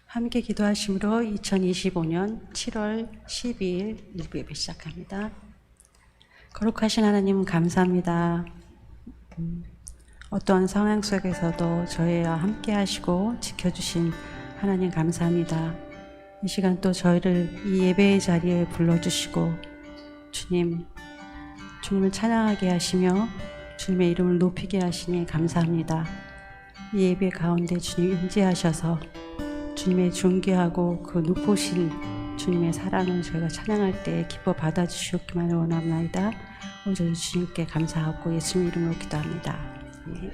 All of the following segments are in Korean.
함께 기도하심으로 2025년 7월 12일 일부 예배 시작합니다. 거룩하신 하나님 감사합니다. 어떠한 상황 속에서도 저희와 함께 하시고 지켜주신 하나님 감사합니다. 이 시간 또 저희를 이 예배의 자리에 불러주시고 주님을 찬양하게 하시며 주님의 이름을 높이게 하시니 감사합니다. 이 예배 가운데 주님 임재하셔서 주님의 존귀하고 그 높으신 주님의 사랑을 저희가 찬양할 때 기뻐 받아주시옵기만 원합니다. 오늘 주님께 감사하고 예수님 이름으로 기도합니다. 아멘.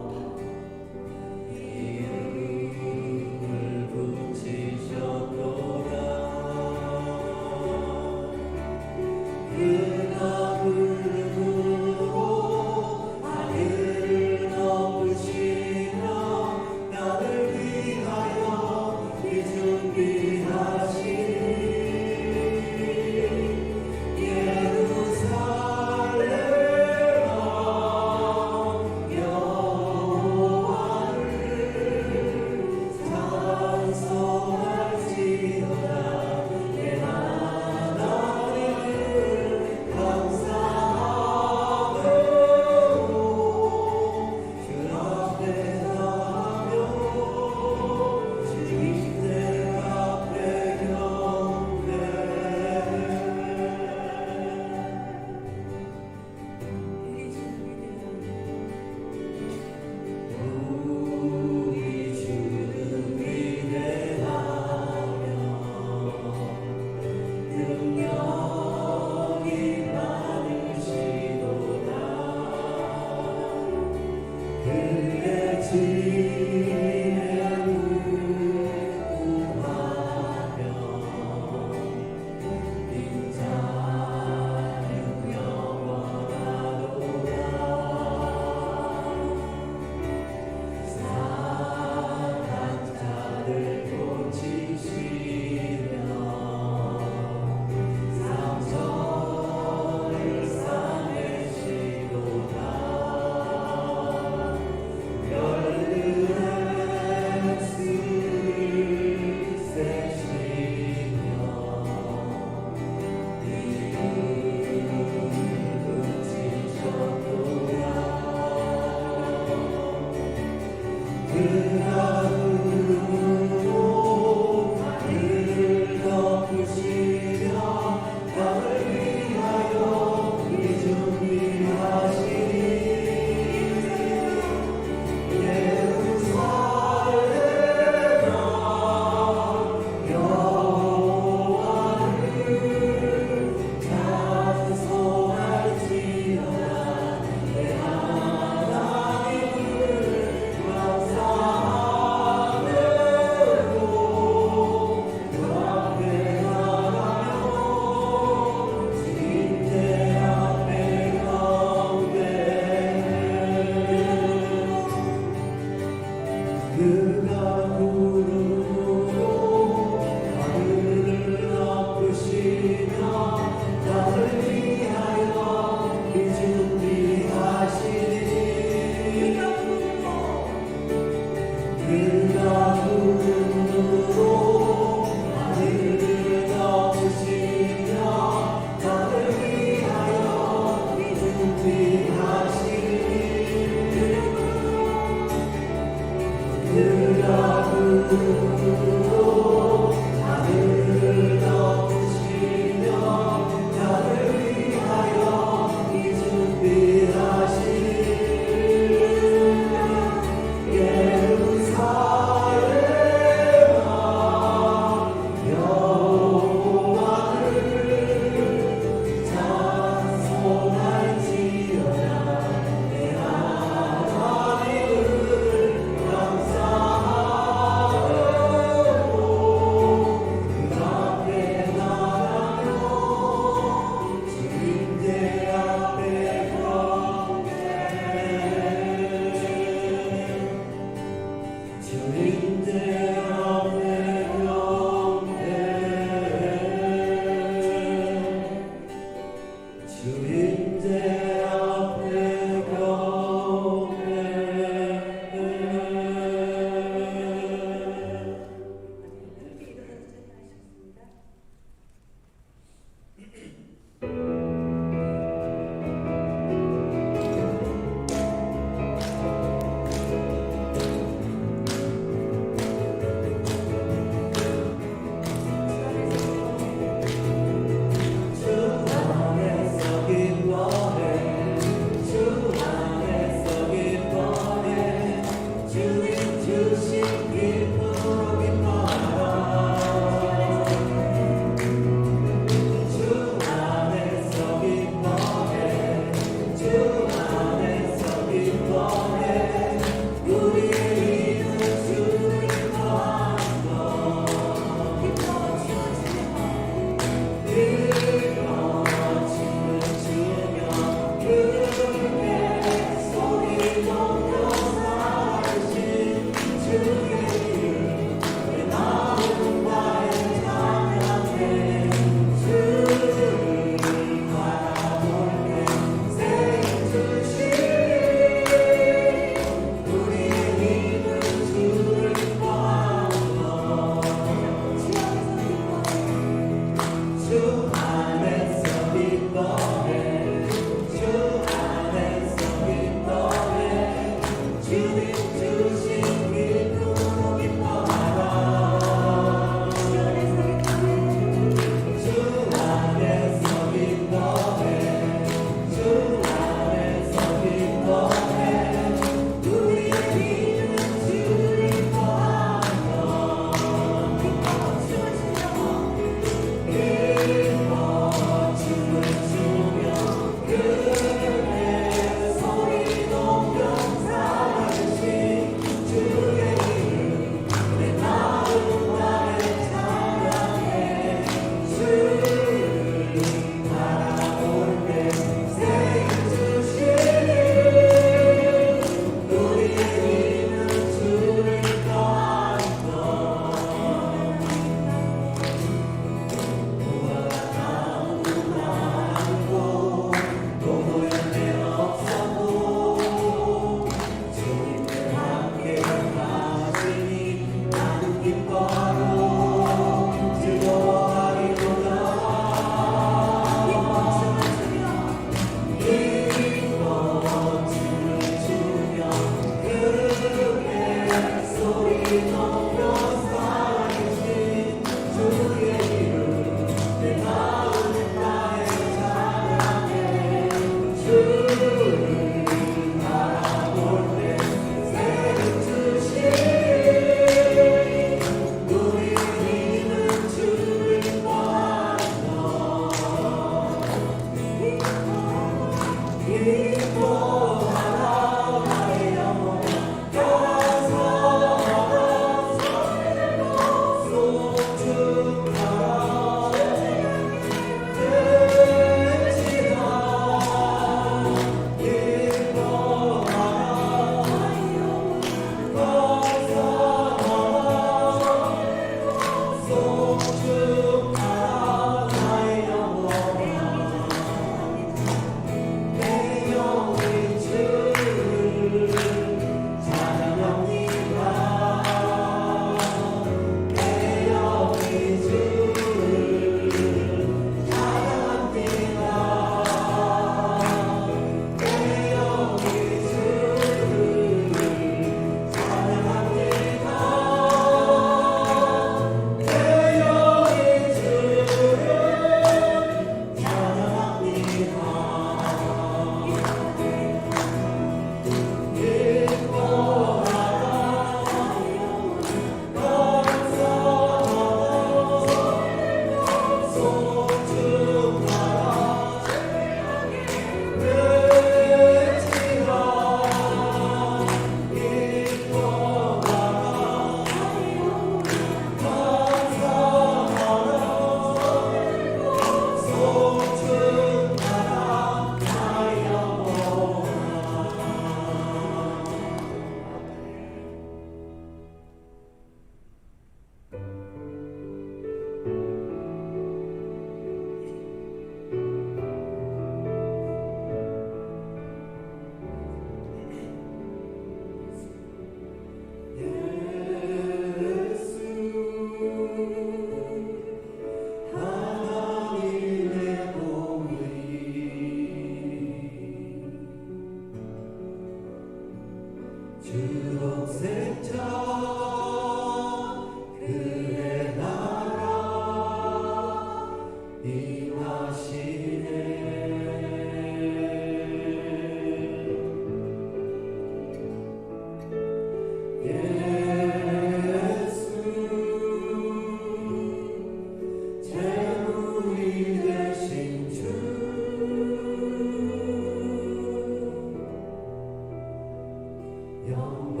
영광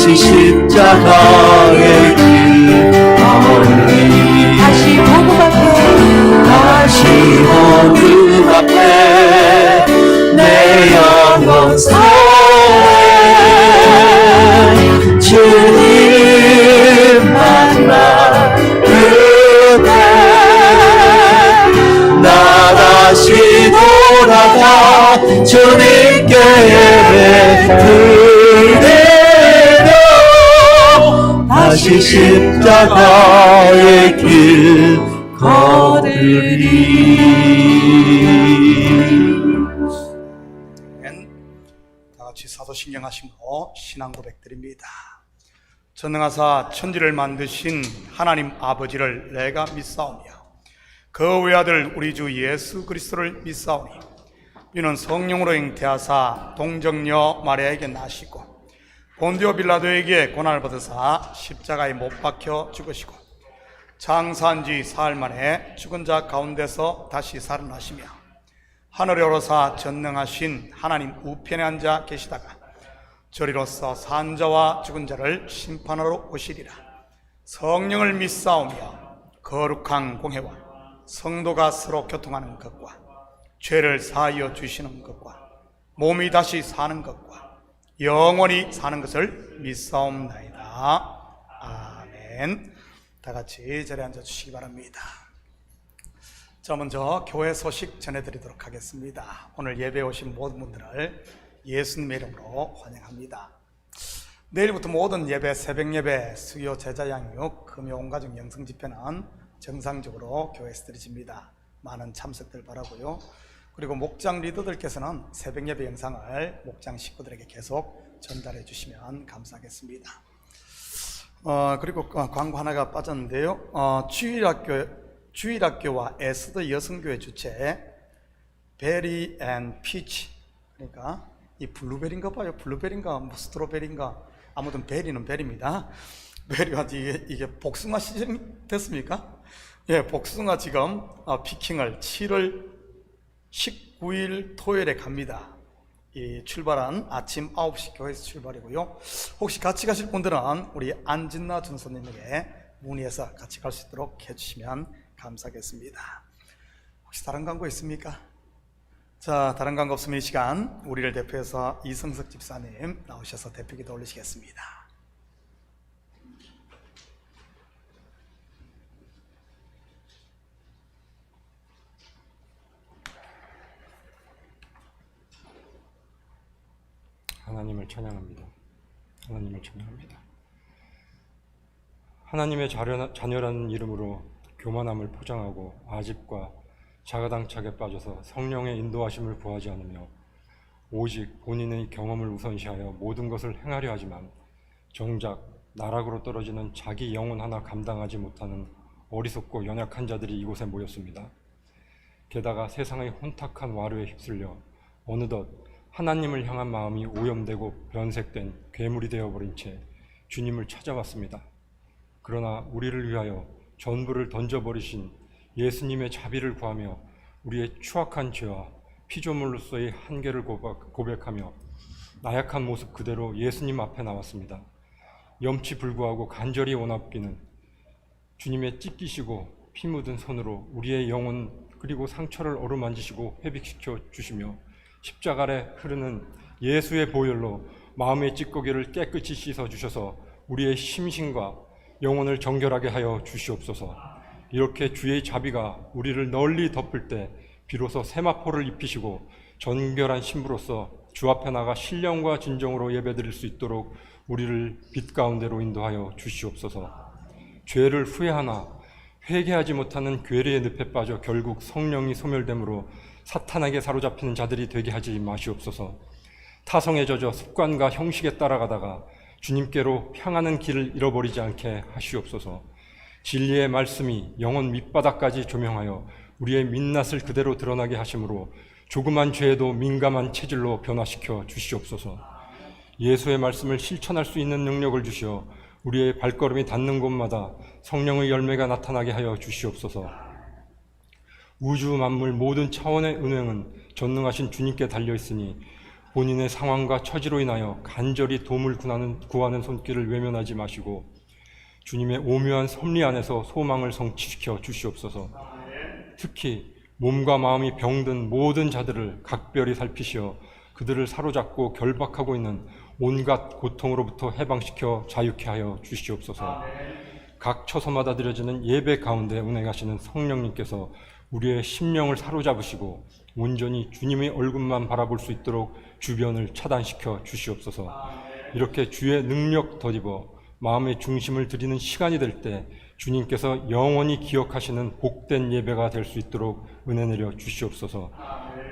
다시 십자가의 길 걸으리 다시 복음 앞에 다시 복음 앞에 내 영혼 서해 주님 만나 그때 나 다시 돌아가 주님께 예배 드리며 다시 십자가의 길 걸으리. 다 같이 사도신경하심으로 신앙 고백드립니다. 전능하사 천지를 만드신 하나님 아버지를 내가 믿사오며 그 외아들 우리 주 예수 그리스도를 믿사오니 이는 성령으로 잉태하사 동정녀 마리아에게 나시고 본디오 빌라도에게 고난을 받으사 십자가에 못 박혀 죽으시고 장사한 지 사흘 만에 죽은 자 가운데서 다시 살아나시며 하늘에 오르사 전능하신 하나님 우편에 앉아 계시다가 저리로서 산 자와 죽은 자를 심판하러 오시리라. 성령을 믿사오며 거룩한 공회와 성도가 서로 교통하는 것과 죄를 사하여 주시는 것과 몸이 다시 사는 것과 영원히 사는 것을 믿사옵나이다. 아멘. 다 같이 자리에 앉아 주시기 바랍니다. 자, 먼저 교회 소식 전해드리도록 하겠습니다. 오늘 예배에 오신 모든 분들을 예수님의 이름으로 환영합니다. 내일부터 모든 예배, 새벽 예배, 수요 제자 양육, 금요 온가족 영성 집회는 정상적으로 교회에서 드려집니다. 많은 참석들 바라고요. 그리고 목장 리더들께서는 새벽 예배 영상을 목장 식구들에게 계속 전달해 주시면 감사하겠습니다. 그리고 광고 하나가 빠졌는데요. 주일학교와 에스더 여성교회 주최 베리 앤 피치, 그러니까 이 블루베리인가 봐요. 블루베리인가 뭐 스트로베리인가, 아무튼 베리는 베리입니다. 베리가 이게 복숭아 시즌이 됐습니까? 예, 복숭아 지금 피킹을 7월 19일 토요일에 갑니다. 이 출발은 아침 9시 교회에서 출발이고요. 혹시 같이 가실 분들은 우리 안진나 전소님에게 문의해서 같이 갈 수 있도록 해주시면 감사하겠습니다. 혹시 다른 광고 있습니까? 자, 다른 광고 없으면 이 시간 우리를 대표해서 이성석 집사님 나오셔서 대표기도 올리시겠습니다. 하나님을 찬양합니다. 하나님을 찬양합니다. 하나님의 자녀라는 이름으로 교만함을 포장하고 아집과 자가당착에 빠져서 성령의 인도하심을 구하지 않으며 오직 본인의 경험을 우선시하여 모든 것을 행하려 하지만 정작 나락으로 떨어지는 자기 영혼 하나 감당하지 못하는 어리석고 연약한 자들이 이곳에 모였습니다. 게다가 세상의 혼탁한 와류에 휩쓸려 어느덧 하나님을 향한 마음이 오염되고 변색된 괴물이 되어버린 채 주님을 찾아왔습니다. 그러나 우리를 위하여 전부를 던져버리신 예수님의 자비를 구하며 우리의 추악한 죄와 피조물로서의 한계를 고백하며 나약한 모습 그대로 예수님 앞에 나왔습니다. 염치 불구하고 간절히 원합기는 주님의 찢기시고 피 묻은 손으로 우리의 영혼 그리고 상처를 어루만지시고 회복시켜 주시며 십자가 아래 흐르는 예수의 보혈로 마음의 찌꺼기를 깨끗이 씻어 주셔서 우리의 심신과 영혼을 정결하게 하여 주시옵소서. 이렇게 주의 자비가 우리를 널리 덮을 때 비로소 세마포를 입히시고 정결한 신부로서 주 앞에 나가 신령과 진정으로 예배드릴 수 있도록 우리를 빛 가운데로 인도하여 주시옵소서. 죄를 후회하나 회개하지 못하는 괴리의 늪에 빠져 결국 성령이 소멸됨으로 사탄에게 사로잡히는 자들이 되게 하지 마시옵소서. 타성에 젖어 습관과 형식에 따라가다가 주님께로 향하는 길을 잃어버리지 않게 하시옵소서. 진리의 말씀이 영혼 밑바닥까지 조명하여 우리의 민낯을 그대로 드러나게 하심으로 조그만 죄에도 민감한 체질로 변화시켜 주시옵소서. 예수의 말씀을 실천할 수 있는 능력을 주시어 우리의 발걸음이 닿는 곳마다 성령의 열매가 나타나게 하여 주시옵소서. 우주 만물 모든 차원의 은행은 전능하신 주님께 달려있으니 본인의 상황과 처지로 인하여 간절히 도움을 구하는 손길을 외면하지 마시고 주님의 오묘한 섭리 안에서 소망을 성취시켜 주시옵소서. 특히 몸과 마음이 병든 모든 자들을 각별히 살피시어 그들을 사로잡고 결박하고 있는 온갖 고통으로부터 해방시켜 자유케 하여 주시옵소서. 각 처소마다 드려지는 예배 가운데 운행하시는 성령님께서 우리의 심령을 사로잡으시고 온전히 주님의 얼굴만 바라볼 수 있도록 주변을 차단시켜 주시옵소서. 이렇게 주의 능력 덧입어 마음의 중심을 드리는 시간이 될 때 주님께서 영원히 기억하시는 복된 예배가 될 수 있도록 은혜 내려 주시옵소서.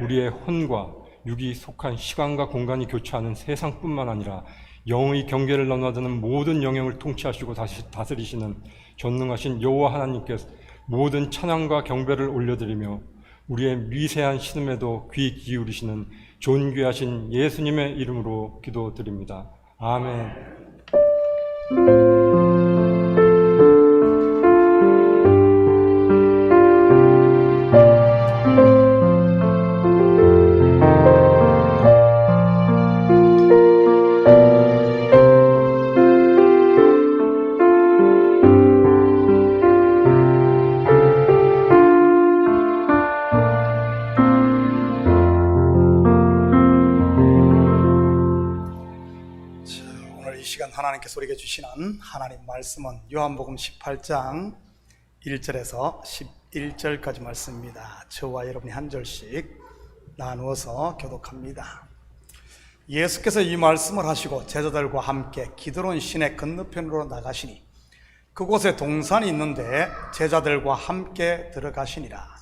우리의 혼과 육이 속한 시간과 공간이 교차하는 세상뿐만 아니라 영의 경계를 넘나드는 모든 영역을 통치하시고 다스리시는 전능하신 여호와 하나님께서 모든 찬양과 경배를 올려드리며 우리의 미세한 신음에도 귀 기울이시는 존귀하신 예수님의 이름으로 기도드립니다. 아멘. 하나님께서 우리에게 주시는 하나님 말씀은 요한복음 18장 1절에서 11절까지 말씀입니다. 저와 여러분이 한 절씩 나누어서 교독합니다. 예수께서 이 말씀을 하시고 제자들과 함께 기드론 시내 건너편으로 나가시니 그곳에 동산이 있는데 제자들과 함께 들어가시니라.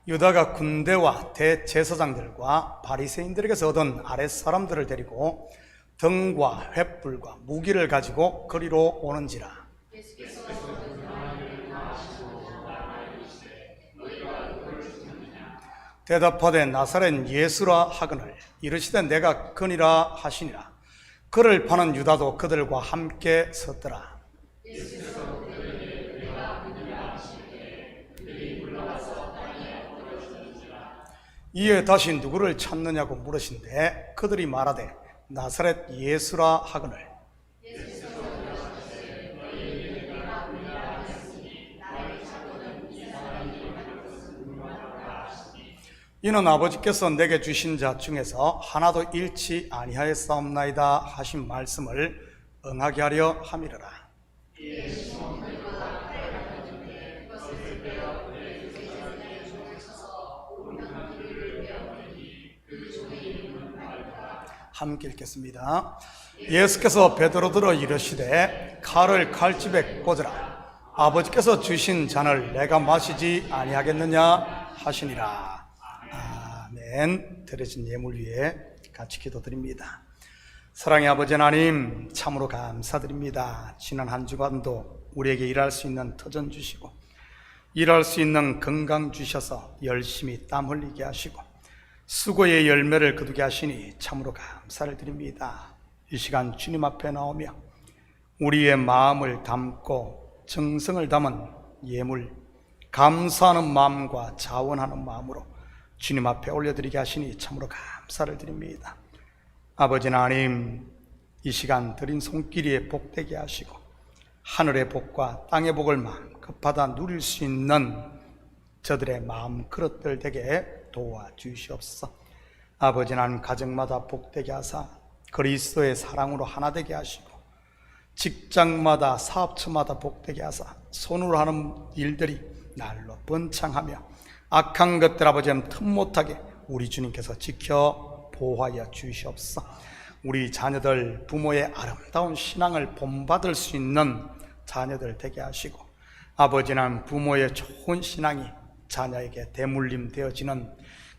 유다가 군대와 대제사장들과 바리새인들에게서 얻은 아랫사람들을 데리고 등과 횃불과 무기를 가지고 거리로 오는지라. 대답하되 나사렛 예수라 하거늘 이르시되 내가 그니라 하시니라. 그를 파는 유다도 그들과 함께 섰더라. 이에 다시 누구를 찾느냐고 물으신데 그들이 말하되 나사렛 예수라 하거늘 이는 아버지께서 내게 주신 자 중에서 하나도 잃지 아니하였사옵나이다 하신 말씀을 응하게 하려 함이러라. 함께 읽겠습니다. 예수께서 베드로들어 이르시되 칼을 칼집에 꽂으라. 아버지께서 주신 잔을 내가 마시지 아니하겠느냐 하시니라. 아멘. 드려진 예물 위에 같이 기도드립니다. 사랑의 아버지 하나님, 참으로 감사드립니다. 지난 한 주간도 우리에게 일할 수 있는 터전 주시고 일할 수 있는 건강 주셔서 열심히 땀 흘리게 하시고 수고의 열매를 거두게 하시니 참으로 감사를 드립니다. 이 시간 주님 앞에 나오며 우리의 마음을 담고 정성을 담은 예물, 감사하는 마음과 자원하는 마음으로 주님 앞에 올려드리게 하시니 참으로 감사를 드립니다. 아버지 하나님, 이 시간 드린 손길이 복되게 하시고 하늘의 복과 땅의 복을 마음껏 받아 누릴 수 있는 저들의 마음 그릇들 되게 도와주시옵소서. 아버지 하나님, 가정마다 복되게 하사 그리스도의 사랑으로 하나 되게 하시고 직장마다 사업처마다 복되게 하사 손으로 하는 일들이 날로 번창하며 악한 것들 아버지 틈 못하게 우리 주님께서 지켜 보호하여 주시옵소서. 우리 자녀들 부모의 아름다운 신앙을 본받을 수 있는 자녀들 되게 하시고 아버지 하나님, 부모의 좋은 신앙이 자녀에게 대물림 되어지는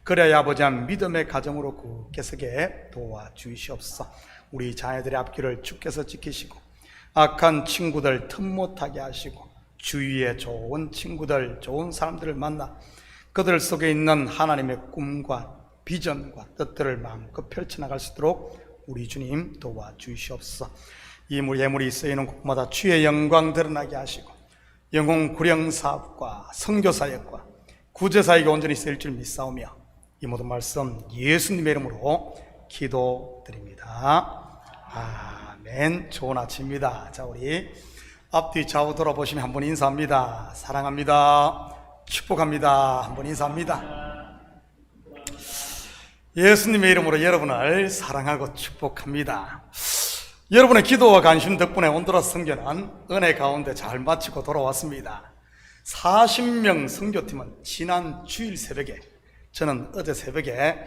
그래야 아버지 하나님 믿음의 가정으로 굳게 서게 도와주시옵소서. 우리 자녀들의 앞길을 주께서 지키시고 악한 친구들 틈 못하게 하시고 주위에 좋은 친구들, 좋은 사람들을 만나 그들 속에 있는 하나님의 꿈과 비전과 뜻들을 마음껏 펼쳐나갈 수 있도록 우리 주님 도와주시옵소서. 예물이 쓰이는 곳마다 주의 영광 드러나게 하시고 영혼 구령 사업과 선교사역과 구제사역에 온전히 쓰일 줄 믿사오며 이 모든 말씀 예수님의 이름으로 기도드립니다. 아멘. 좋은 아침입니다. 자, 우리 앞뒤 좌우 돌아보시면 한번 인사합니다. 사랑합니다. 축복합니다. 한번 인사합니다. 예수님의 이름으로 여러분을 사랑하고 축복합니다. 여러분의 기도와 관심 덕분에 온두라스 선교는 은혜 가운데 잘 마치고 돌아왔습니다. 40명 선교팀은 지난 주일 새벽에, 저는 어제 새벽에,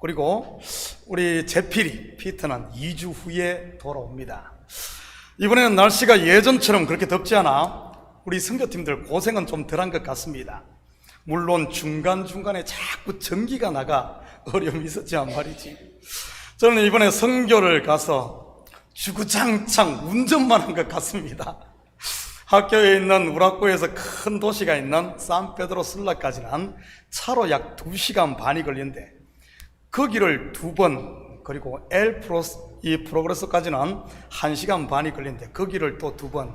그리고 우리 제필이 피터는 2주 후에 돌아옵니다. 이번에는 날씨가 예전처럼 그렇게 덥지 않아 우리 선교팀들 고생은 좀 덜한 것 같습니다. 물론 중간중간에 자꾸 전기가 나가 어려움이 있었지만 말이지, 저는 이번에 선교를 가서 주구장창 운전만 한 것 같습니다. 학교에 있는 우라코에서 큰 도시가 있는 산페드로술라까지는 차로 약 2시간 반이 걸리는데 거기를 2번, 그리고 이 프로그레소까지는 1시간 반이 걸리는데 거기를 또 2번,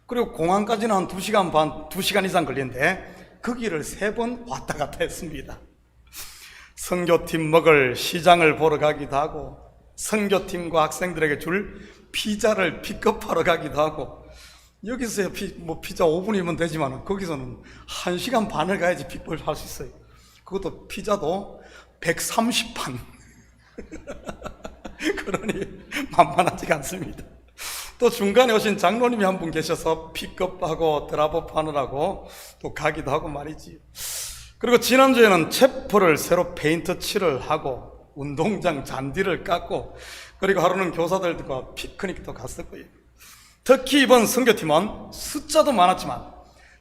그리고 공항까지는 한 2시간 반, 2시간 이상 걸리는데 거기를 3번 왔다 갔다 했습니다. 선교팀 먹을 시장을 보러 가기도 하고 선교팀과 학생들에게 줄 피자를 픽업하러 가기도 하고, 여기서 피자 5분이면 되지만 거기서는 1시간 반을 가야지 픽업을 할 수 있어요. 그것도 피자도 130판 그러니 만만하지가 않습니다. 또 중간에 오신 장로님이 한 분 계셔서 픽업하고 드랍업 하느라고 또 가기도 하고 말이지. 그리고 지난주에는 채플을 새로 페인트 칠을 하고 운동장 잔디를 깎고, 그리고 하루는 교사들과 피크닉도 갔었고요. 특히 이번 선교팀은 숫자도 많았지만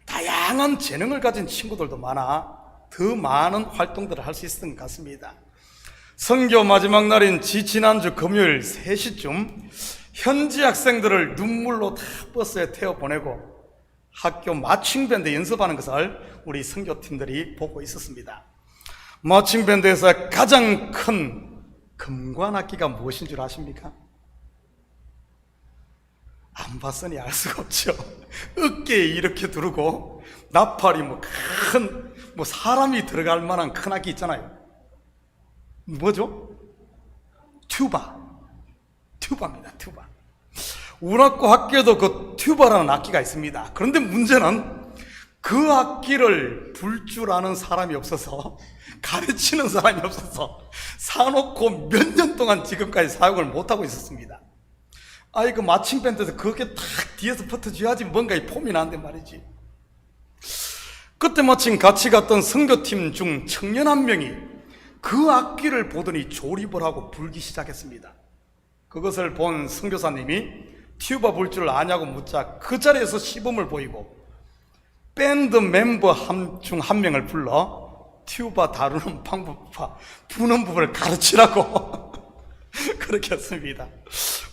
다양한 재능을 가진 친구들도 많아 더 많은 활동들을 할 수 있었던 것 같습니다. 선교 마지막 날인 지난주 금요일 3시쯤 현지 학생들을 눈물로 다 버스에 태워보내고 학교 마칭밴드 연습하는 것을 우리 선교팀들이 보고 있었습니다. 마칭밴드에서 가장 큰 금관악기가 무엇인 줄 아십니까? 안 봤으니 알 수가 없죠. 어깨에 이렇게 두르고 나팔이 사람이 들어갈 만한 큰 악기 있잖아요. 뭐죠? 튜바입니다. 튜바. 우라코 학교에도 그 튜바라는 악기가 있습니다. 그런데 문제는 그 악기를 불 줄 아는 사람이 없어서, 가르치는 사람이 없어서 사놓고 몇 년 동안 지금까지 사용을 못하고 있었습니다. 그 마칭밴드에서 그게 딱 뒤에서 붙어줘야지 뭔가 이 폼이 나는데 말이지. 그때 마침 같이 갔던 선교팀 중 청년 한 명이 그 악기를 보더니 조립을 하고 불기 시작했습니다. 그것을 본 선교사님이 튜바 불 줄 아냐고 묻자 그 자리에서 시범을 보이고 밴드 멤버 중 한 명을 불러 튜바 다루는 방법과 부는 법을 가르치라고 그렇게 했습니다.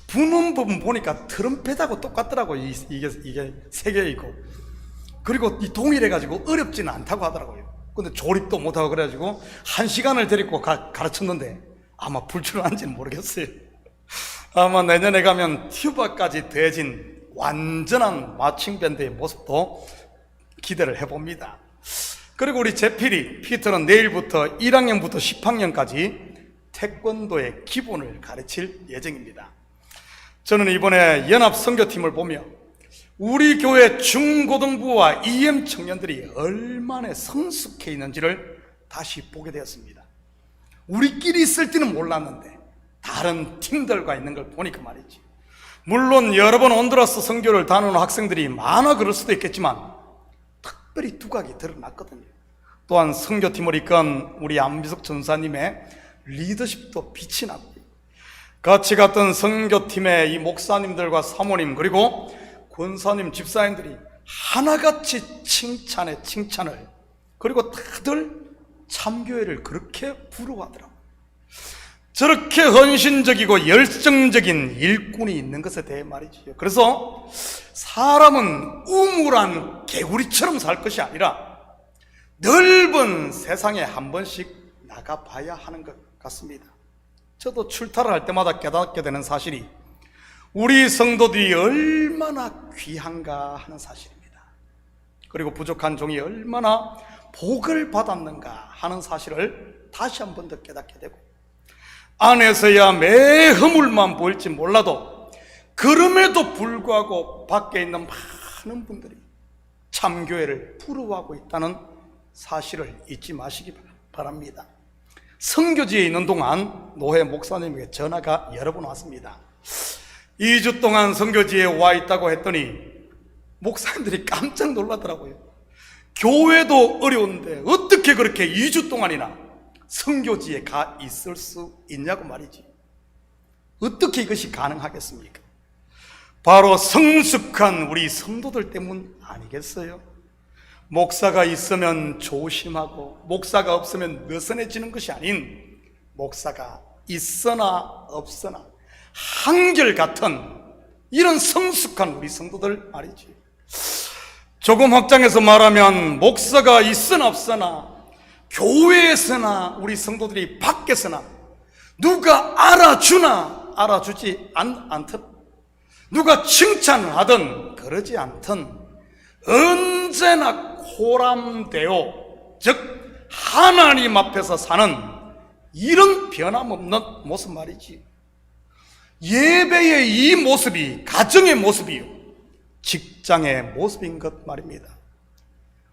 부는 법은 보니까 트럼펫하고 똑같더라고요. 이게 3개이고, 그리고 이 동일해가지고 어렵지는 않다고 하더라고요. 근데 조립도 못하고 그래가지고 1시간을 데리고 가르쳤는데 아마 불 줄 아는지는 모르겠어요. 아마 내년에 가면 튜바까지 더해진 완전한 마칭밴드의 모습도 기대를 해봅니다. 그리고 우리 제필이 피터는 내일부터 1학년부터 10학년까지 태권도의 기본을 가르칠 예정입니다. 저는 이번에 연합 선교팀을 보며 우리 교회 중고등부와 EM 청년들이 얼마나 성숙해 있는지를 다시 보게 되었습니다. 우리끼리 있을 때는 몰랐는데 다른 팀들과 있는 걸 보니까 말이지. 물론 여러 번 온두라스 선교를 다루는 학생들이 많아 그럴 수도 있겠지만 특별히 두각이 드러났거든요. 또한 선교팀을 이끈 우리 안비석 전사님의 리더십도 빛이 났고요. 같이 갔던 선교팀의 이 목사님들과 사모님 그리고 권사님 집사님들이 하나같이 칭찬을, 그리고 다들 참교회를 그렇게 부러워하더라고요. 저렇게 헌신적이고 열정적인 일꾼이 있는 것에 대해 말이지요. 그래서 사람은 우물한 개구리처럼 살 것이 아니라 넓은 세상에 한 번씩 나가봐야 하는 것 같습니다. 저도 출타를 할 때마다 깨닫게 되는 사실이 우리 성도들이 얼마나 귀한가 하는 사실입니다. 그리고 부족한 종이 얼마나 복을 받았는가 하는 사실을 다시 한 번 더 깨닫게 되고, 안에서야 매 허물만 보일지 몰라도 그럼에도 불구하고 밖에 있는 많은 분들이 참교회를 부러워하고 있다는 사실을 잊지 마시기 바랍니다. 선교지에 있는 동안 노회 목사님에게 전화가 여러 번 왔습니다. 2주 동안 선교지에 와 있다고 했더니 목사님들이 깜짝 놀라더라고요. 교회도 어려운데 어떻게 그렇게 2주 동안이나 선교지에 가 있을 수 있냐고 말이지. 어떻게 이것이 가능하겠습니까? 바로 성숙한 우리 성도들 때문 아니겠어요? 목사가 있으면 조심하고 목사가 없으면 느슨해지는 것이 아닌, 목사가 있으나 없으나 한결같은 이런 성숙한 우리 성도들 말이지. 조금 확장해서 말하면 목사가 있으나 없으나 교회에서나 우리 성도들이 밖에서나 누가 알아주나 알아주지 않든, 누가 칭찬을 하든 그러지 않든 언제나 코람되어, 즉 하나님 앞에서 사는 이런 변함없는 모습 말이지. 예배의 이 모습이 가정의 모습이요, 직장의 모습인 것 말입니다.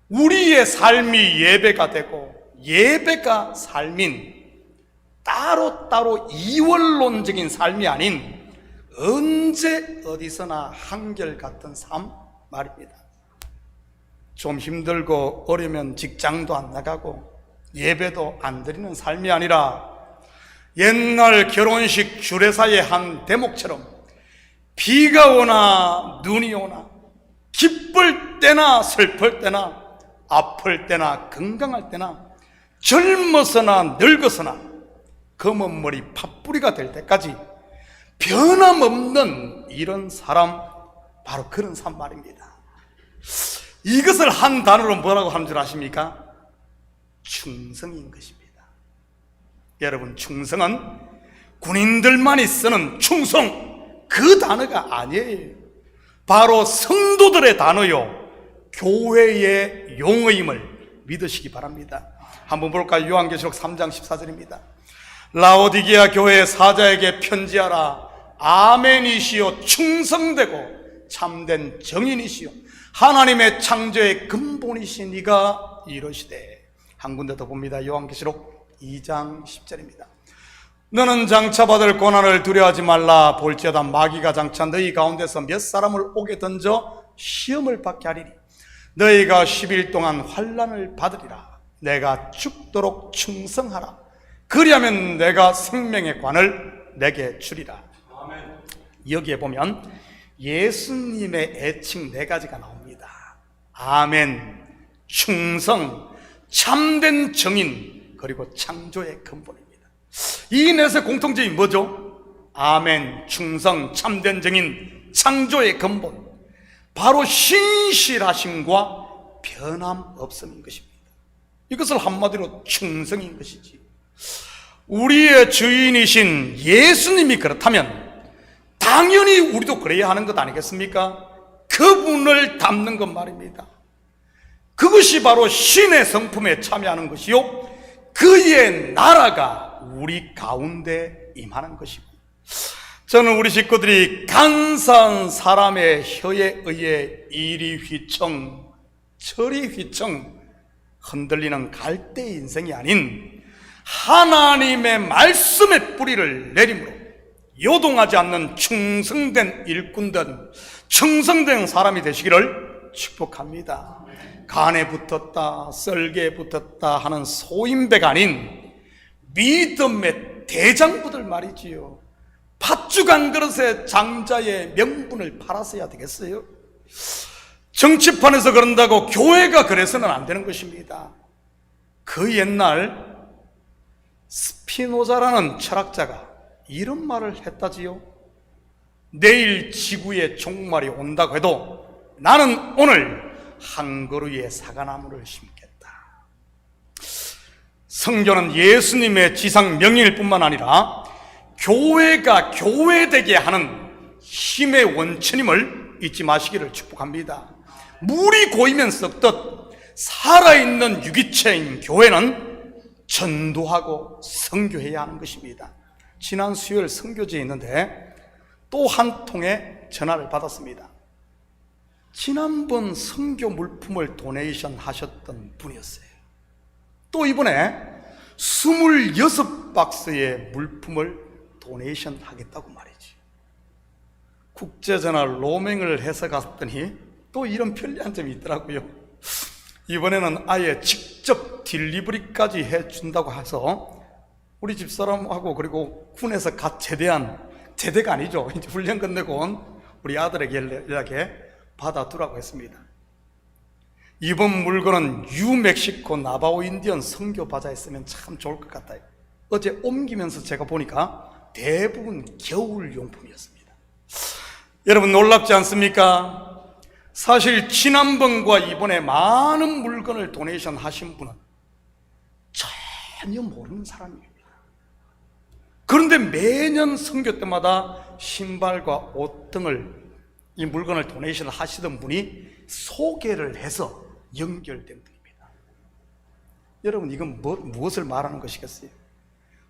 우리의 삶이 예배가 되고 예배가 삶인, 따로따로 이원론적인 삶이 아닌 언제 어디서나 한결같은 삶 말입니다. 좀 힘들고 어려면 직장도 안 나가고 예배도 안 드리는 삶이 아니라 옛날 결혼식 주례사의 한 대목처럼 비가 오나 눈이 오나 기쁠 때나 슬플 때나 아플 때나 건강할 때나 젊어서나 늙어서나 검은 머리 팥뿌리가 될 때까지 변함없는 이런 사람, 바로 그런 삶 말입니다. 이것을 한 단어로 뭐라고 하는 줄 아십니까? 충성인 것입니다. 여러분, 충성은 군인들만이 쓰는 충성, 그 단어가 아니에요. 바로 성도들의 단어요, 교회의 용어임을 믿으시기 바랍니다. 한번 볼까요? 요한계시록 3장 14절입니다. 라오디게아 교회 사자에게 편지하라. 아멘이시요 충성되고 참된 정인이시요 하나님의 창조의 근본이신 이가 이르시되. 한 군데 더 봅니다. 요한계시록 2장 10절입니다. 너는 장차받을 고난을 두려워하지 말라. 볼지어다 마귀가 장차 너희 가운데서 몇 사람을 옥에 던져 시험을 받게 하리니 너희가 10일 동안 환난을 받으리라. 내가 죽도록 충성하라. 그리하면 내가 생명의 관을 내게 주리라. 여기에 보면 예수님의 애칭 4가지가 나옵니다. 아멘, 충성, 참된 정인, 그리고 창조의 근본입니다. 이 넷의 공통점이 뭐죠? 아멘, 충성, 참된 정인, 창조의 근본, 바로 신실하심과 변함없음인 것입니다. 이것을 한마디로 충성인 것이지. 우리의 주인이신 예수님이 그렇다면 당연히 우리도 그래야 하는 것 아니겠습니까? 그분을 닮는 것 말입니다. 그것이 바로 신의 성품에 참여하는 것이요, 그의 나라가 우리 가운데 임하는 것이고, 저는 우리 식구들이 간사한 사람의 혀에 의해 이리 휘청 저리 휘청 흔들리는 갈대 인생이 아닌 하나님의 말씀의 뿌리를 내림으로 요동하지 않는 충성된 일꾼된 충성된 사람이 되시기를 축복합니다. 간에 붙었다 썰개에 붙었다 하는 소인배가 아닌 믿음의 대장부들 말이지요. 팥죽 한 그릇에 장자의 명분을 팔았어야 되겠어요? 정치판에서 그런다고 교회가 그래서는 안 되는 것입니다. 그 옛날 스피노자라는 철학자가 이런 말을 했다지요. 내일 지구에 종말이 온다고 해도 나는 오늘 한 그루의 사과나무를 심겠다. 성경은 예수님의 지상 명령일 뿐만 아니라 교회가 교회되게 하는 힘의 원천임을 잊지 마시기를 축복합니다. 물이 고이면 썩듯 살아있는 유기체인 교회는 전도하고 선교해야 하는 것입니다. 지난 수요일 선교제에 있는데 또 한 통의 전화를 받았습니다. 지난번 선교 물품을 도네이션 하셨던 분이었어요. 또 이번에 26박스의 물품을 도네이션 하겠다고 말이지. 국제전화 로밍을 해서 갔더니 또 이런 편리한 점이 있더라고요. 이번에는 아예 직접 딜리버리까지 해준다고 해서 우리 집사람하고 그리고 군에서 갓 제대가 아니죠. 이제 훈련 끝내고 온 우리 아들에게 연락해 받아두라고 했습니다. 이번 물건은 뉴멕시코 나바오 인디언 선교 바자에 쓰면 참 좋을 것 같아요. 어제 옮기면서 제가 보니까 대부분 겨울 용품이었습니다. 여러분 놀랍지 않습니까? 사실 지난번과 이번에 많은 물건을 도네이션 하신 분은 전혀 모르는 사람입니다. 그런데 매년 선교 때마다 신발과 옷 등을 이 물건을 도네이션을 하시던 분이 소개를 해서 연결된 분입니다. 여러분 이건 무엇을 말하는 것이겠어요?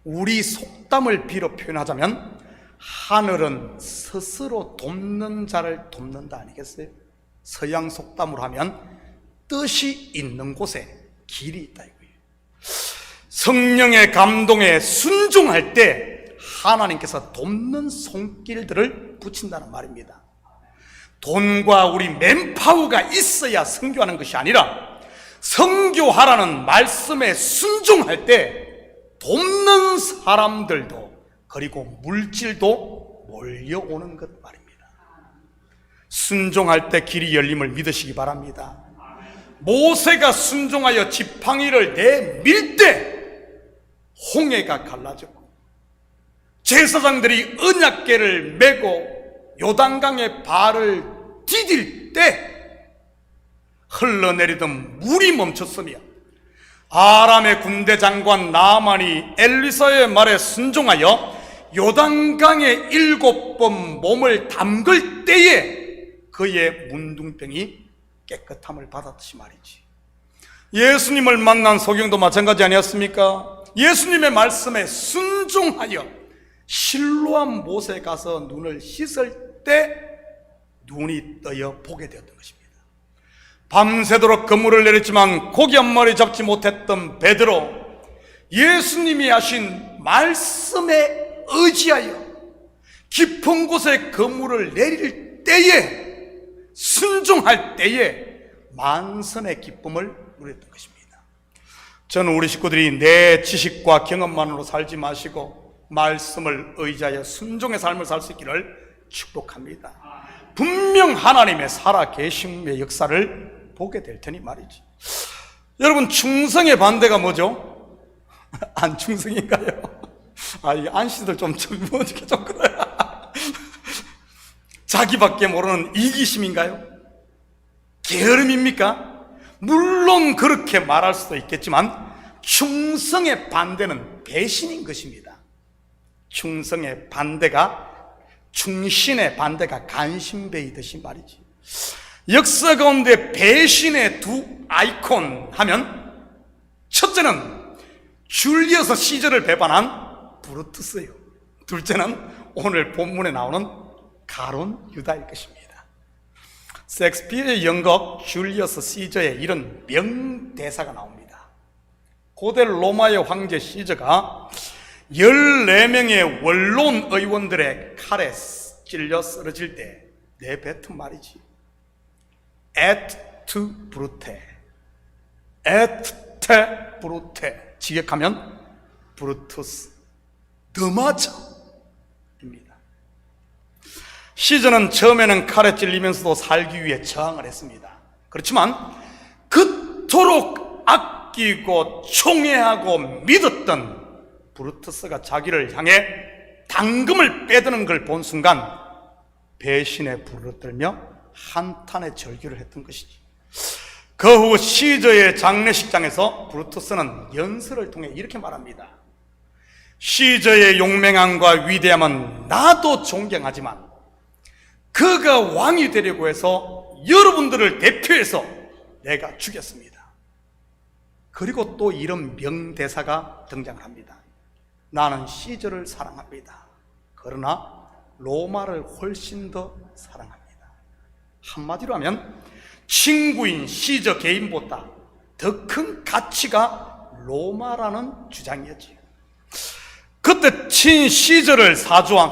우리 속담을 빌어 표현하자면 하늘은 스스로 돕는 자를 돕는다 아니겠어요? 서양 속담으로 하면 뜻이 있는 곳에 길이 있다 이거예요. 성령의 감동에 순종할 때 하나님께서 돕는 손길들을 붙인다는 말입니다. 돈과 우리 맨파워가 있어야 선교하는 것이 아니라 선교하라는 말씀에 순종할 때 돕는 사람들도 그리고 물질도 몰려오는 것 말입니다. 순종할 때 길이 열림을 믿으시기 바랍니다. 모세가 순종하여 지팡이를 내밀 때 홍해가 갈라졌고 제사장들이 언약궤를 메고 요단강에 발을 디딜 때 흘러내리던 물이 멈췄으며 아람의 군대 장관 나아만이 엘리사의 말에 순종하여 요단강에 7번 몸을 담글 때에 그의 문둥병이 깨끗함을 받았듯이 말이지. 예수님을 만난 소경도 마찬가지 아니었습니까? 예수님의 말씀에 순종하여 실로암 못에 가서 눈을 씻을 때 눈이 떠여 보게 되었던 것입니다. 밤새도록 그물을 내렸지만 고기 한 마리 잡지 못했던 베드로, 예수님이 하신 말씀에 의지하여 깊은 곳에 그물을 내릴 때에 순종할 때에 만선의 기쁨을 누렸던 것입니다. 저는 우리 식구들이 내 지식과 경험만으로 살지 마시고 말씀을 의지하여 순종의 삶을 살 수 있기를 축복합니다. 분명 하나님의 살아계심의 역사를 보게 될 테니 말이지. 여러분, 충성의 반대가 뭐죠? 안충성인가요? 이 안씨들 좀 어떻게 좀 그래요. 자기밖에 모르는 이기심인가요? 게으름입니까? 물론 그렇게 말할 수도 있겠지만 충성의 반대는 배신인 것입니다. 충성의 반대가, 충신의 반대가 간신배이듯이 말이지. 역사 가운데 배신의 두 아이콘 하면 첫째는 줄리어스 시저를 배반한 브루투스예요. 둘째는 오늘 본문에 나오는 가론 유다일 것입니다. 셰익스피어의 연극 줄리어스 시저에 이런 명대사가 나옵니다. 고대 로마의 황제 시저가 14명의 원로원 의원들의 칼에 찔려 쓰러질 때 내뱉은 말이지. Et tu brute, et te brute. 직역하면 브루투스, 더 맞아 입니다. 시저는 처음에는 칼에 찔리면서도 살기 위해 저항을 했습니다. 그렇지만 그토록 아끼고 총애하고 믿었던 브루투스가 자기를 향해 당금을 빼드는 걸 본 순간 배신에 불을 떨며 한탄의 절규를 했던 것이지. 그 후 시저의 장례식장에서 브루투스는 연설을 통해 이렇게 말합니다. 시저의 용맹함과 위대함은 나도 존경하지만 그가 왕이 되려고 해서 여러분들을 대표해서 내가 죽였습니다. 그리고 또 이런 명대사가 등장을 합니다. 나는 시저를 사랑합니다. 그러나 로마를 훨씬 더 사랑합니다. 한마디로 하면 친구인 시저 개인보다 더 큰 가치가 로마라는 주장이었지요. 그때 친 시저를 사수한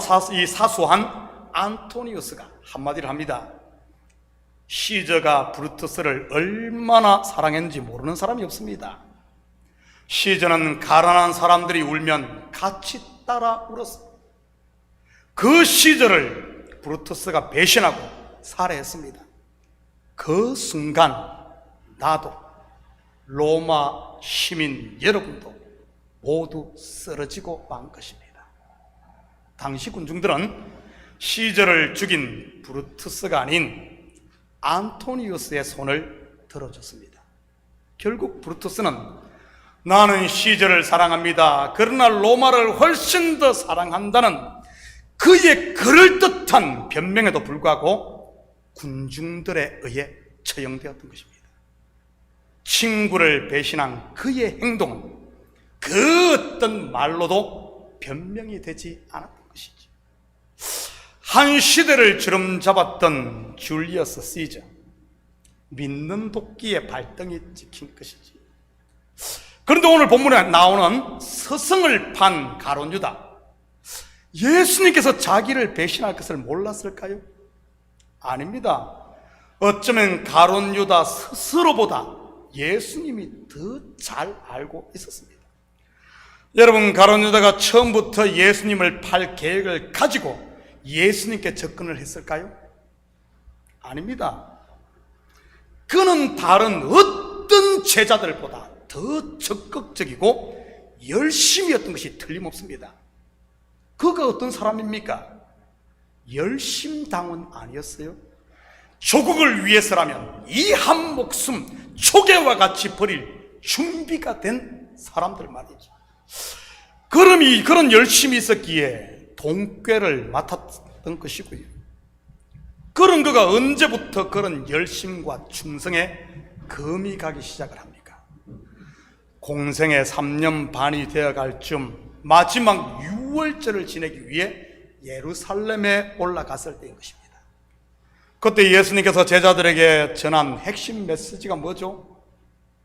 안토니우스가 한마디를 합니다. 시저가 브루투스를 얼마나 사랑했는지 모르는 사람이 없습니다. 시저는 가난한 사람들이 울면 같이 따라 울었습니다. 그 시저를 브루투스가 배신하고 살해했습니다. 그 순간 나도 로마 시민 여러분도 모두 쓰러지고 만 것입니다. 당시 군중들은 시저를 죽인 브루투스가 아닌 안토니우스의 손을 들어줬습니다. 결국 브루투스는 나는 시저를 사랑합니다. 그러나 로마를 훨씬 더 사랑한다는 그의 그럴듯한 변명에도 불구하고 군중들에 의해 처형되었던 것입니다. 친구를 배신한 그의 행동은 그 어떤 말로도 변명이 되지 않았던 것이지. 한 시대를 주름잡았던 줄리어스 시저, 믿는 도끼의 발등이 찍힌 것이지. 그런데 오늘 본문에 나오는 스승을 판 가룟 유다, 예수님께서 자기를 배신할 것을 몰랐을까요? 아닙니다. 어쩌면 가룟 유다 스스로보다 예수님이 더 잘 알고 있었습니다. 여러분, 가룟 유다가 처음부터 예수님을 팔 계획을 가지고 예수님께 접근을 했을까요? 아닙니다. 그는 다른 어떤 제자들보다 더 적극적이고 열심이었던 것이 틀림없습니다. 그가 어떤 사람입니까? 열심당은 아니었어요? 조국을 위해서라면 이 한 목숨 초계와 같이 버릴 준비가 된 사람들 말이죠. 그런 열심이 있었기에 동꾀를 맡았던 것이고요. 그런 그가 언제부터 그런 열심과 충성에 금이 가기 시작을 합니까? 공생의 3년 반이 되어갈 쯤 마지막 6월절을 지내기 위해 예루살렘에 올라갔을 때인 것입니다. 그때 예수님께서 제자들에게 전한 핵심 메시지가 뭐죠?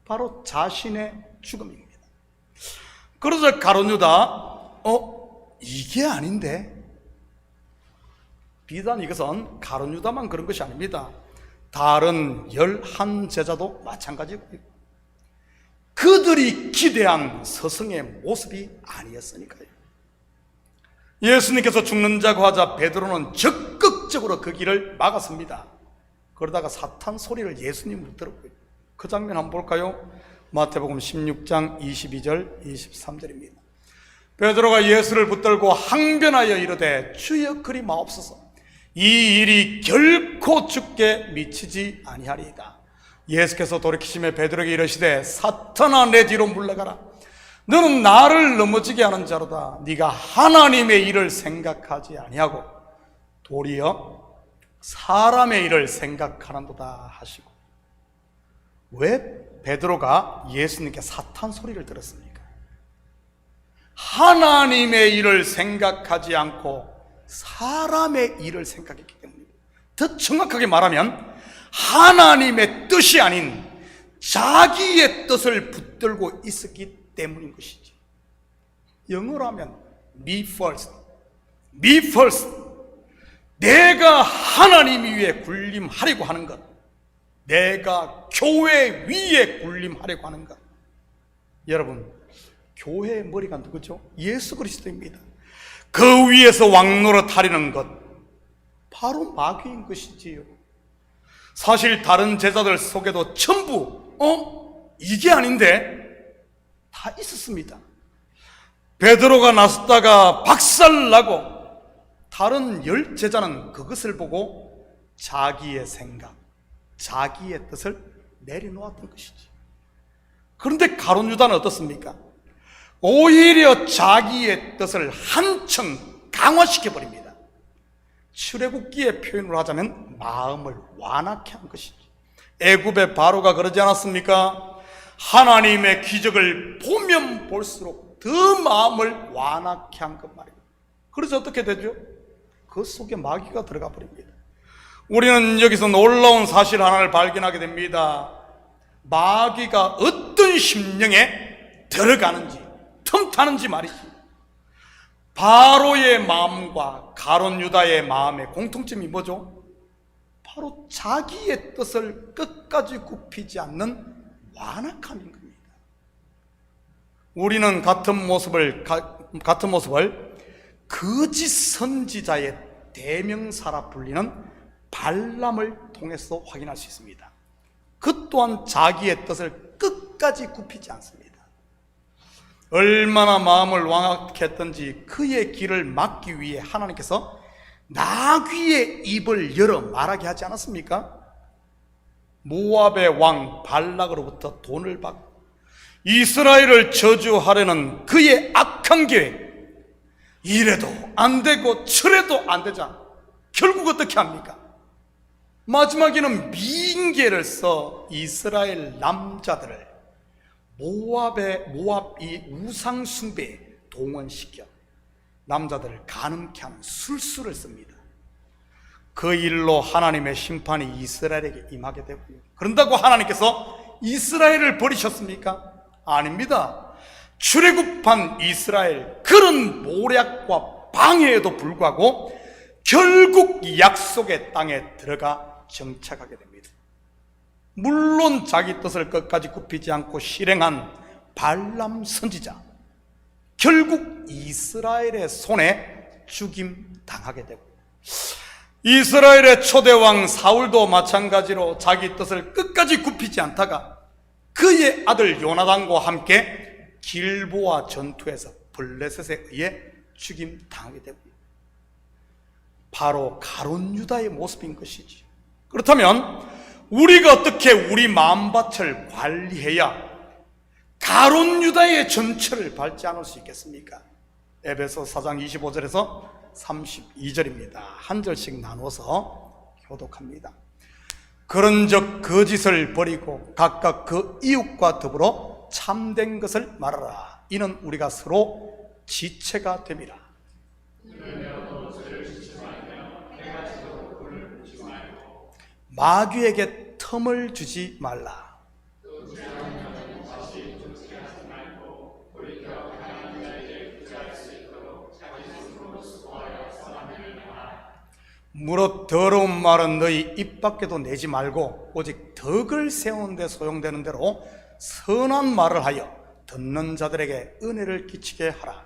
바로 자신의 죽음입니다. 그러자 가룟 유다, 이게 아닌데? 비단 이것은 가룟 유다만 그런 것이 아닙니다. 다른 11 제자도 마찬가지고요. 그들이 기대한 스승의 모습이 아니었으니까요. 예수님께서 죽는 자고 하자 베드로는 적극적으로 그 길을 막았습니다. 그러다가 사탄 소리를 예수님으로 들었고요. 그 장면 한번 볼까요? 마태복음 16장 22절 23절입니다. 베드로가 예수를 붙들고 항변하여 이르되 주여 그리 마옵소서, 이 일이 결코 죽게 미치지 아니하리이다. 예수께서 돌이키시며 베드로에게 이르시되 사탄아 내 뒤로 물러가라. 너는 나를 넘어지게 하는 자로다. 네가 하나님의 일을 생각하지 아니하고 도리어 사람의 일을 생각하는도다 하시고. 왜 베드로가 예수님께 사탄 소리를 들었습니까? 하나님의 일을 생각하지 않고 사람의 일을 생각했기 때문입니다. 더 정확하게 말하면 하나님의 뜻이 아닌 자기의 뜻을 붙들고 있었기 때문인 것이지. 영어로 하면 me first, me first. 내가 하나님 위에 군림하려고 하는 것, 내가 교회 위에 군림하려고 하는 것. 여러분, 교회의 머리가 누구죠? 예수 그리스도입니다. 그 위에서 왕노릇하려는 것, 바로 마귀인 것이지요. 사실 다른 제자들 속에도 전부 이게 아닌데 다 있었습니다. 베드로가 나섰다가 박살나고 다른 10 제자는 그것을 보고 자기의 생각, 자기의 뜻을 내려놓았던 것이지. 그런데 가룟 유다는 어떻습니까? 오히려 자기의 뜻을 한층 강화시켜버립니다. 출애굽기의 표현으로 하자면 마음을 완악케 한 것이지. 애굽의 바로가 그러지 않았습니까? 하나님의 기적을 보면 볼수록 더 마음을 완악케 한 것 말이에요. 그래서 어떻게 되죠? 그 속에 마귀가 들어가 버립니다. 우리는 여기서 놀라운 사실 하나를 발견하게 됩니다. 마귀가 어떤 심령에 들어가는지 틈타는지 말이지. 바로의 마음과 가룟 유다의 마음의 공통점이 뭐죠? 바로 자기의 뜻을 끝까지 굽히지 않는 완악함인 겁니다. 우리는 같은 모습을 거짓 선지자의 대명사라 불리는 발람을 통해서 확인할 수 있습니다. 그 또한 자기의 뜻을 끝까지 굽히지 않습니다. 얼마나 마음을 완악했던지 그의 길을 막기 위해 하나님께서 나귀의 입을 열어 말하게 하지 않았습니까? 모압의 왕 발락으로부터 돈을 받고 이스라엘을 저주하려는 그의 악한 계획, 이래도 안 되고 저래도 안 되자 결국 어떻게 합니까? 마지막에는 민계를 써 이스라엘 남자들을 모압 이 우상 숭배에 동원시켜 남자들을 가늠케 하는 술수를 씁니다. 그 일로 하나님의 심판이 이스라엘에게 임하게 되고요. 그런다고 하나님께서 이스라엘을 버리셨습니까? 아닙니다. 출애굽한 이스라엘, 그런 모략과 방해에도 불구하고 결국 약속의 땅에 들어가 정착하게 됩니다. 물론 자기 뜻을 끝까지 굽히지 않고 실행한 발람 선지자, 결국 이스라엘의 손에 죽임 당하게 되고, 이스라엘의 초대왕 사울도 마찬가지로 자기 뜻을 끝까지 굽히지 않다가 그의 아들 요나단과 함께 길보아 전투에서 블레셋에 의해 죽임 당하게 되고, 바로 가룟 유다의 모습인 것이지. 그렇다면 우리가 어떻게 우리 마음밭을 관리해야 가룟 유다의 전철을 밟지 않을 수 있겠습니까? 에베소 4장 25절에서 32절입니다. 한 절씩 나누어서 교독합니다. 그런즉 거짓을 버리고 각각 그 이웃과 더불어 참된 것을 말하라. 이는 우리가 서로 지체가 됨이라. 마귀에게 틈을 주지 말라. 무릇 더러운 말은 너희 입 밖에도 내지 말고 오직 덕을 세우는 데 소용되는 대로 선한 말을 하여 듣는 자들에게 은혜를 끼치게 하라.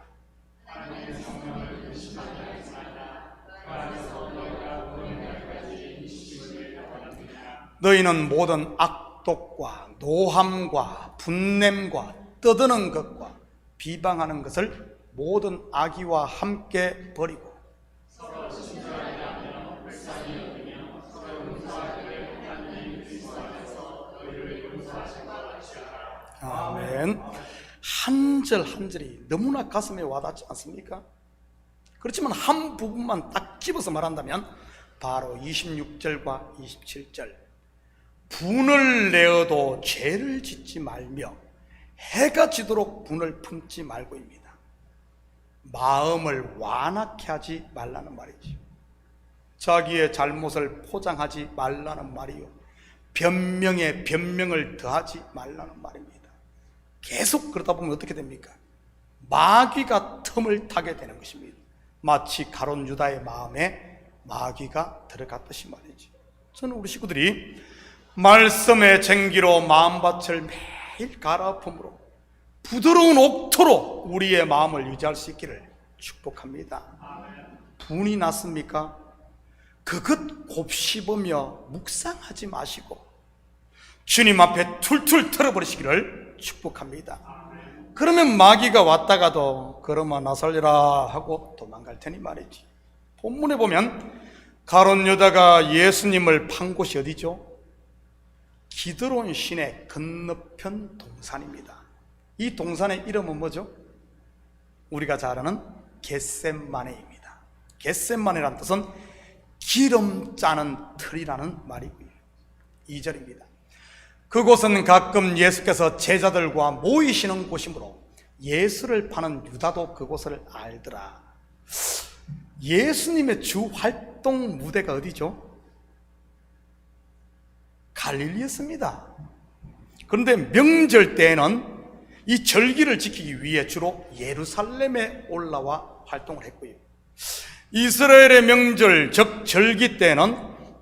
너희는 모든 악독과 노함과 분냄과 떠드는 것과 비방하는 것을 모든 악의와 함께 버리고 아멘. 한 절 한 절이 너무나 가슴에 와닿지 않습니까? 그렇지만 한 부분만 딱 집어서 말한다면 바로 26절과 27절, 분을 내어도 죄를 짓지 말며 해가 지도록 분을 품지 말고입니다. 마음을 완악케 하지 말라는 말이지. 자기의 잘못을 포장하지 말라는 말이요, 변명에 변명을 더하지 말라는 말입니다. 계속 그러다 보면 어떻게 됩니까? 마귀가 틈을 타게 되는 것입니다. 마치 가룟 유다의 마음에 마귀가 들어갔듯이 말이지. 저는 우리 식구들이 말씀의 쟁기로 마음밭을 매일 갈아엎음으로 부드러운 옥토로 우리의 마음을 유지할 수 있기를 축복합니다. 분이 났습니까? 그것 곱씹으며 묵상하지 마시고 주님 앞에 툴툴 털어버리시기를 축복합니다. 그러면 마귀가 왔다가도 그러면 나 살리라 하고 도망갈 테니 말이지. 본문에 보면 가룟 유다가 예수님을 판 곳이 어디죠? 기드론 시내 건너편 동산입니다. 이 동산의 이름은 뭐죠? 우리가 잘 아는 겟셋마네입니다. 겟셋마네란 뜻은 기름 짜는 틀이라는 말이고요. 2절입니다. 그곳은 가끔 예수께서 제자들과 모이시는 곳이므로 예수를 파는 유다도 그곳을 알더라. 예수님의 주 활동 무대가 어디죠? 갈릴리였습니다. 그런데 명절 때에는 이 절기를 지키기 위해 주로 예루살렘에 올라와 활동을 했고요. 이스라엘의 명절, 즉 절기 때는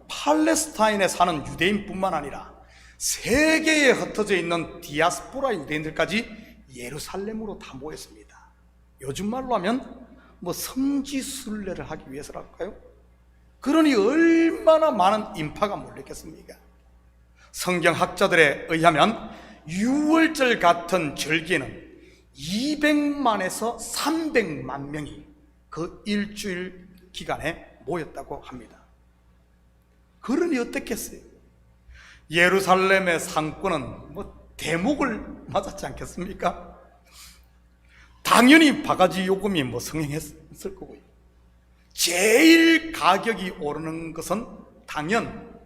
팔레스타인에 사는 유대인뿐만 아니라 세계에 흩어져 있는 디아스포라 유대인들까지 예루살렘으로 다 모였습니다. 요즘 말로 하면 성지순례를 하기 위해서랄까요? 그러니 얼마나 많은 인파가 몰렸겠습니까? 성경학자들에 의하면 6월절 같은 절기에는 200만에서 300만 명이 그 일주일 기간에 모였다고 합니다. 그러니 어떻겠어요? 예루살렘의 상권은 대목을 맞았지 않겠습니까? 당연히 바가지 요금이 성행했을 거고요. 제일 가격이 오르는 것은 당연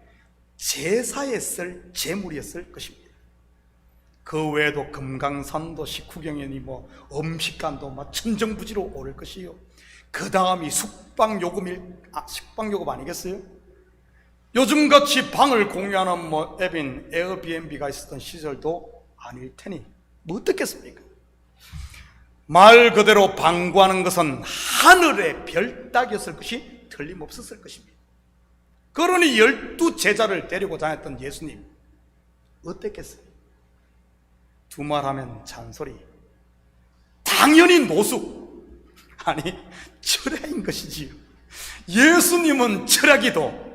제사에 쓸 제물이었을 것입니다. 그 외에도 금강산도 식후경연이 음식간도 천정부지로 오를 것이요. 그 다음이 숙박요금 아니겠어요? 요즘같이 방을 공유하는 에어비앤비가 있었던 시절도 아닐 테니 어떻겠습니까? 말 그대로 방구하는 것은 하늘의 별 따기였을 것이 틀림없었을 것입니다. 그러니 12제자를 데리고 다녔던 예수님 어땠겠어요? 두말하면 잔소리, 당연히 노숙, 아니 철야인 것이지요. 예수님은 철야기도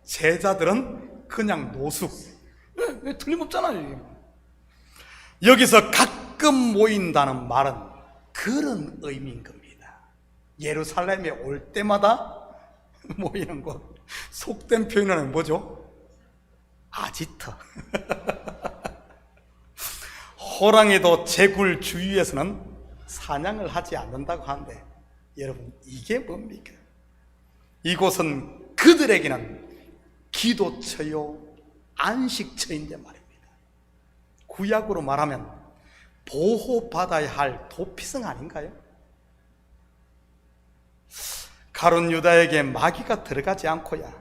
제자들은 그냥 노숙. 틀림없잖아요. 여기서 가끔 모인다는 말은 그런 의미인 겁니다. 예루살렘에 올 때마다 모이는 곳. 속된 표현은 뭐죠? 아지트. 호랑이도 제굴 주위에서는 사냥을 하지 않는다고 하는데 여러분 이게 뭡니까? 이곳은 그들에게는 기도처요 안식처인데 말입니다. 구약으로 말하면 보호받아야 할 도피성 아닌가요? 가룟 유다에게 마귀가 들어가지 않고야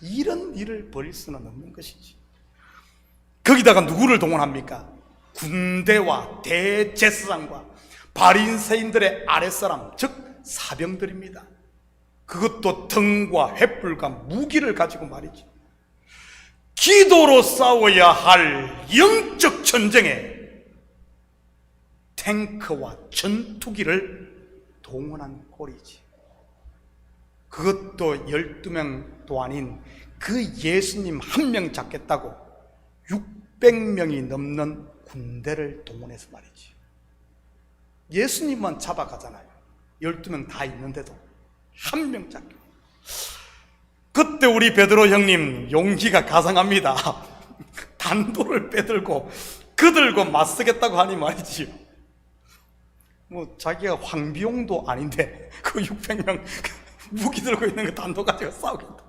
이런 일을 벌일 수는 없는 것이지. 거기다가 누구를 동원합니까? 군대와 대제사장과 바리새인들의 아랫사람, 즉 사병들입니다. 그것도 등과 횃불과 무기를 가지고 말이지. 기도로 싸워야 할 영적 전쟁에 탱크와 전투기를 동원한 꼴이지. 그것도 12명도 아닌 그 예수님 한 명 잡겠다고 600명이 넘는 군대를 동원해서 말이지. 예수님만 잡아가잖아요. 12명 다 있는데도 한 명 잡고. 그때 우리 베드로 형님 용기가 가상합니다. 단도를 빼들고 그들과 맞서겠다고 하니 말이지요. 자기가 황비용도 아닌데 그 600명 무기 들고 있는 거 단도 가지고 싸우겠다.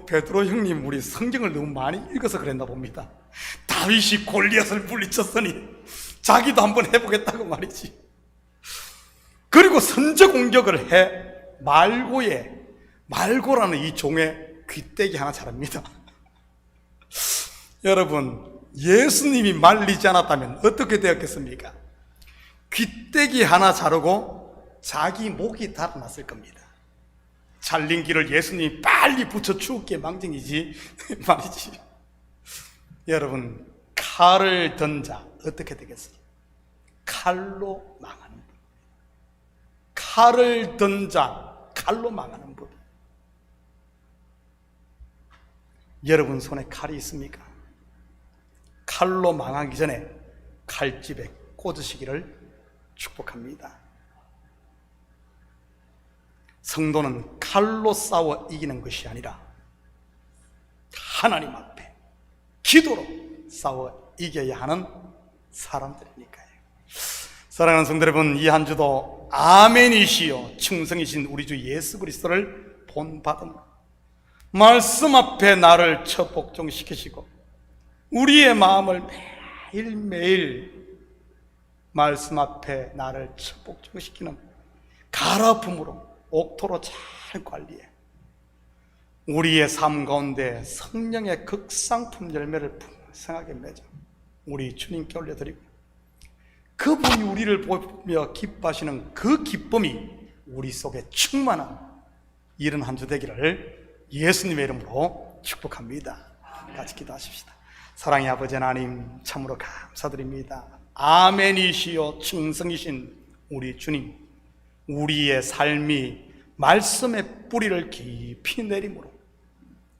베드로 형님 우리 성경을 너무 많이 읽어서 그랬나 봅니다. 다윗이 골리앗을 물리쳤으니 자기도 한번 해보겠다고 말이지. 그리고 선제 공격을 해 말고라는 이 종의 귀때기 하나 자릅니다. 여러분, 예수님이 말리지 않았다면 어떻게 되었겠습니까? 귀때기 하나 자르고 자기 목이 달아났을 겁니다. 잘린 길을 예수님이 빨리 붙여 죽게 망정이지 말이지. 여러분, 칼을 든 자 어떻게 되겠어요? 칼로 망하는 법. 칼을 든 자 칼로 망하는 법. 여러분 손에 칼이 있습니까? 칼로 망하기 전에 칼집에 꽂으시기를 축복합니다. 성도는 칼로 싸워 이기는 것이 아니라 하나님 앞에 기도로 싸워 이겨야 하는 사람들이니까요. 사랑하는 성도 여러분, 이 한 주도 아멘이시요 충성이신 우리 주 예수 그리스도를 본받음으로 말씀 앞에 나를 처복종시키시고 우리의 마음을 매일매일 말씀 앞에 나를 처복종시키는 가라품으로 옥토로 잘 관리해 우리의 삶 가운데 성령의 극상품 열매를 풍성하게 맺어 우리 주님께 올려드리고 그분이 우리를 보며 기뻐하시는 그 기쁨이 우리 속에 충만한 이른 한 주 되기를 예수님의 이름으로 축복합니다. 같이 기도하십시다. 사랑의 아버지 하나님, 참으로 감사드립니다. 아멘이시요 충성이신 우리 주님, 우리의 삶이 말씀의 뿌리를 깊이 내림으로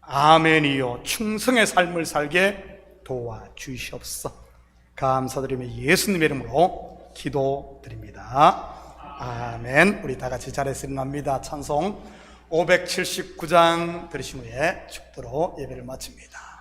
아멘이요 충성의 삶을 살게 도와주시옵소서. 감사드리며 예수님의 이름으로 기도드립니다. 아멘. 우리 다 같이 자리에서 일어납니다. 찬송 579장 들으신 후에 축도로 예배를 마칩니다.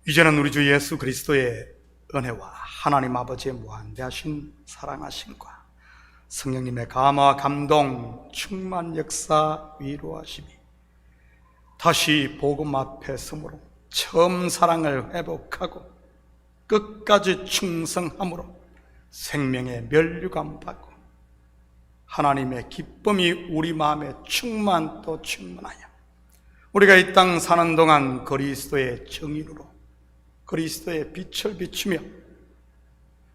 이제는 우리 주 예수 그리스도의 은혜와 하나님 아버지의 무한대하신 사랑하심과 성령님의 감화 감동 충만 역사 위로하심이 다시 복음 앞에 서므로 처음 사랑을 회복하고 끝까지 충성함으로 생명의 면류감 받고 하나님의 기쁨이 우리 마음에 충만 또 충만하여 우리가 이 땅 사는 동안 그리스도의 정인으로 그리스도의 빛을 비추며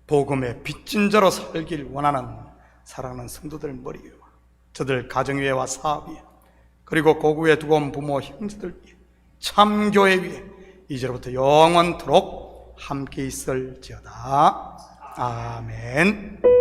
복음의 빚진 자로 살길 원하는 사랑하는 성도들 머리 위와 저들 가정 위에와 사업 위에 그리고 고국에 두고 온 부모 형제들 위에 참교회 위에 이제로부터 영원토록 함께 있을지어다. 아멘.